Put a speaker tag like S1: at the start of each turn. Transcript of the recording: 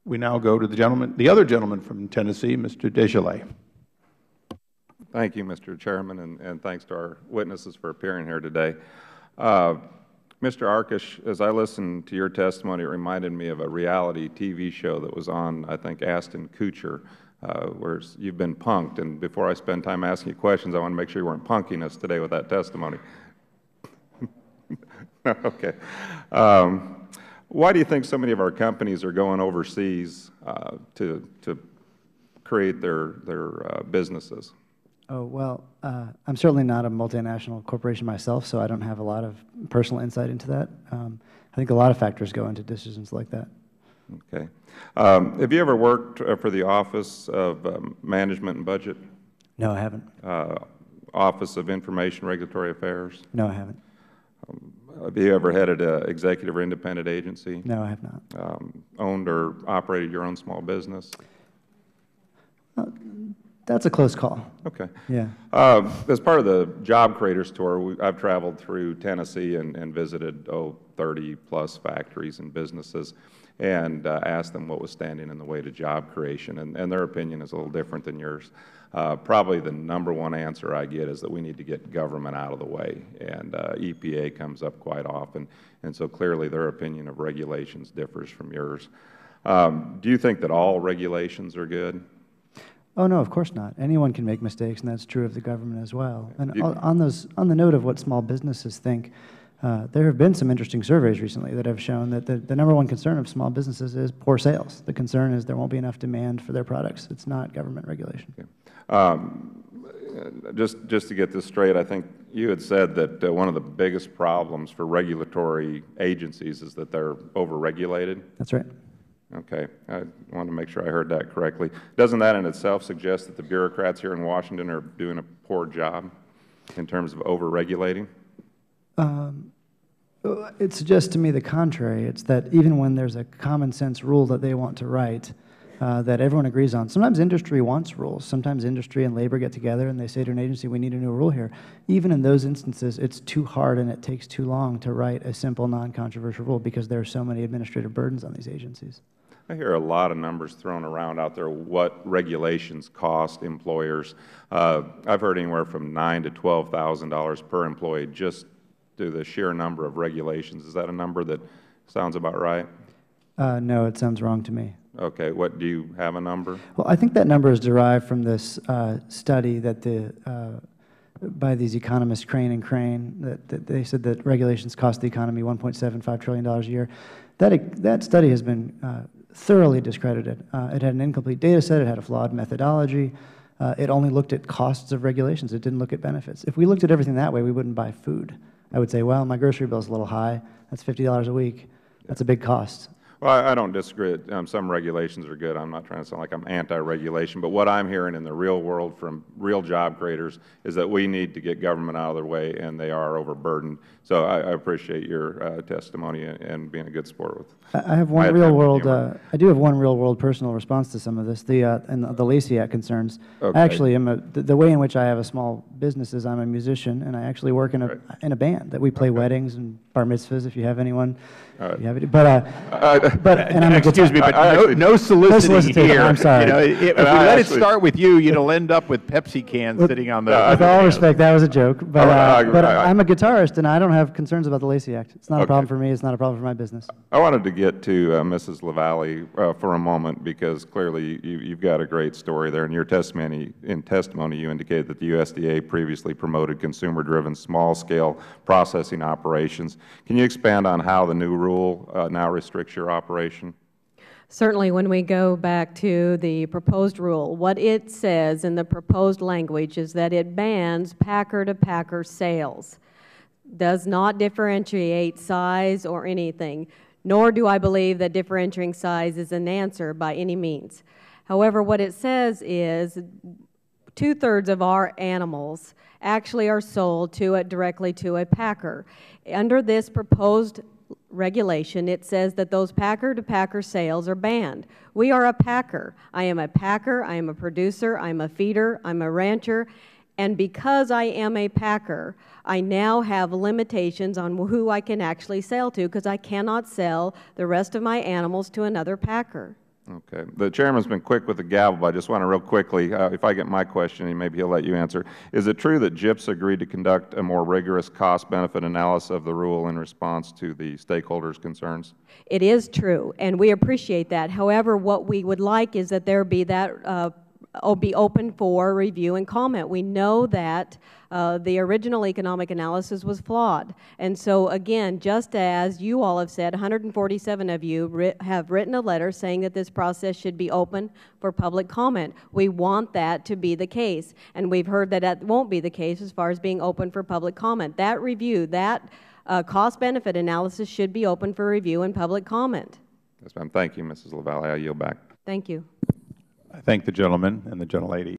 S1: We now go to the other gentleman from Tennessee, Mr. DesJarlais.
S2: Thank you, Mr. Chairman, and thanks to our witnesses for appearing here today. Mr. Arkush, as I listened to your testimony, it reminded me of a reality TV show that was on, I think, Ashton Kutcher, where you've been punked. And before I spend time asking you questions, I want to make sure you weren't punking us today with that testimony. Okay. Why do you think so many of our companies are going overseas to create their businesses?
S3: Oh, well, I'm certainly not a multinational corporation myself, so I don't have a lot of personal insight into that. I think a lot of factors go into decisions like that.
S2: Okay. Have you ever worked for the Office of Management and Budget?
S3: No, I haven't.
S2: Office of Information Regulatory Affairs?
S3: No, I haven't.
S2: Have you ever headed an executive or independent agency?
S3: No, I have not.
S2: Owned or operated your own small business?
S3: That's a close call.
S2: Okay.
S3: Yeah.
S2: As part of the Job Creators Tour, I've traveled through Tennessee and visited 30-plus factories and businesses and asked them what was standing in the way to job creation, and their opinion is a little different than yours. Probably the #1 answer I get is that we need to get government out of the way, and EPA comes up quite often, and so clearly their opinion of regulations differs from yours. Do you think that all regulations are good?
S3: Oh, no, of course not. Anyone can make mistakes, and that's true of the government as well. And on the note of what small businesses think, there have been some interesting surveys recently that have shown that the #1 concern of small businesses is poor sales. The concern is there won't be enough demand for their products. It's not government regulation.
S2: Okay. Just to get this straight, I think you had said that one of the biggest problems for regulatory agencies is that they're over-regulated.
S3: That's right.
S2: Okay. I want to make sure I heard that correctly. Doesn't that in itself suggest that the bureaucrats here in Washington are doing a poor job in terms of over-regulating?
S3: It suggests to me the contrary. It's that even when there's a common sense rule that they want to write, that everyone agrees on. Sometimes industry wants rules. Sometimes industry and labor get together and they say to an agency, we need a new rule here. Even in those instances, it's too hard and it takes too long to write a simple, non-controversial rule because there are so many administrative burdens on these agencies.
S2: I hear a lot of numbers thrown around out there, what regulations cost employers. I've heard anywhere from $9,000 to $12,000 per employee just due to the sheer number of regulations. Is that a number that sounds about right?
S3: No, it sounds wrong to me.
S2: Okay. What, do you have a number?
S3: Well, I think that number is derived from this study that by these economists, Crane and Crane, that they said that regulations cost the economy $1.75 trillion a year. That study has been thoroughly discredited. It had an incomplete data set. It had a flawed methodology. It only looked at costs of regulations. It didn't look at benefits. If we looked at everything that way, we wouldn't buy food. I would say, well, my grocery bill is a little high. That's $50 a week. That's a big cost.
S2: Well, I don't disagree. Some regulations are good. I'm not trying to sound like I'm anti-regulation, but what I'm hearing in the real world from real job creators is that we need to get government out of their way, and they are overburdened. So I appreciate your testimony and being a good sport with.
S3: I have one real world. I do have one real world personal response to some of this. And the Lacey Act concerns.
S2: Okay.
S3: I actually am the way in which I have a small business is I'm a musician, and I actually work in a band that we play weddings and bar mitzvahs. If you have anyone, you have it. And I'm
S1: excuse me, but no soliciting here.
S3: I'm sorry.
S1: You know, if we let it start with you, you'll end up with Pepsi cans sitting on the.
S3: With all respect, that was a joke. But I'm a guitarist, and I don't have concerns about the Lacey Act. It's not a problem for me. It's not a problem for my business.
S2: I wanted to get to Mrs. LaValle for a moment because clearly you've got a great story there. In your testimony, you indicated that the USDA previously promoted consumer-driven small-scale processing operations. Can you expand on how the new rule now restricts your operation?
S4: Certainly, when we go back to the proposed rule, what it says in the proposed language is that it bans packer-to-packer sales, does not differentiate size or anything, nor do I believe that differentiating size is an answer by any means. However, what it says is 2/3 of our animals actually are sold directly to a packer. Under this proposed regulation, it says that those packer-to-packer sales are banned. We are a packer. I am a packer, I am a producer, I'm a feeder, I'm a rancher, and because I am a packer, I now have limitations on who I can actually sell to because I cannot sell the rest of my animals to another packer.
S2: Okay. The Chairman's been quick with the gavel, but I just want to real quickly, if I get my question, maybe he'll let you answer. Is it true that JIPS agreed to conduct a more rigorous cost-benefit analysis of the rule in response to the stakeholders' concerns? It
S4: is true, and we appreciate that. However, what we would like is that there be that be open for review and comment. We know that the original economic analysis was flawed. And so, again, just as you all have said, 147 of you have written a letter saying that this process should be open for public comment. We want that to be the case. And we've heard that that won't be the case as far as being open for public comment. That review, that cost-benefit analysis should be open for review and public comment.
S2: Yes, ma'am. Thank you, Mrs. LaValle. I yield back.
S4: Thank you.
S1: I thank the gentleman and the gentlelady.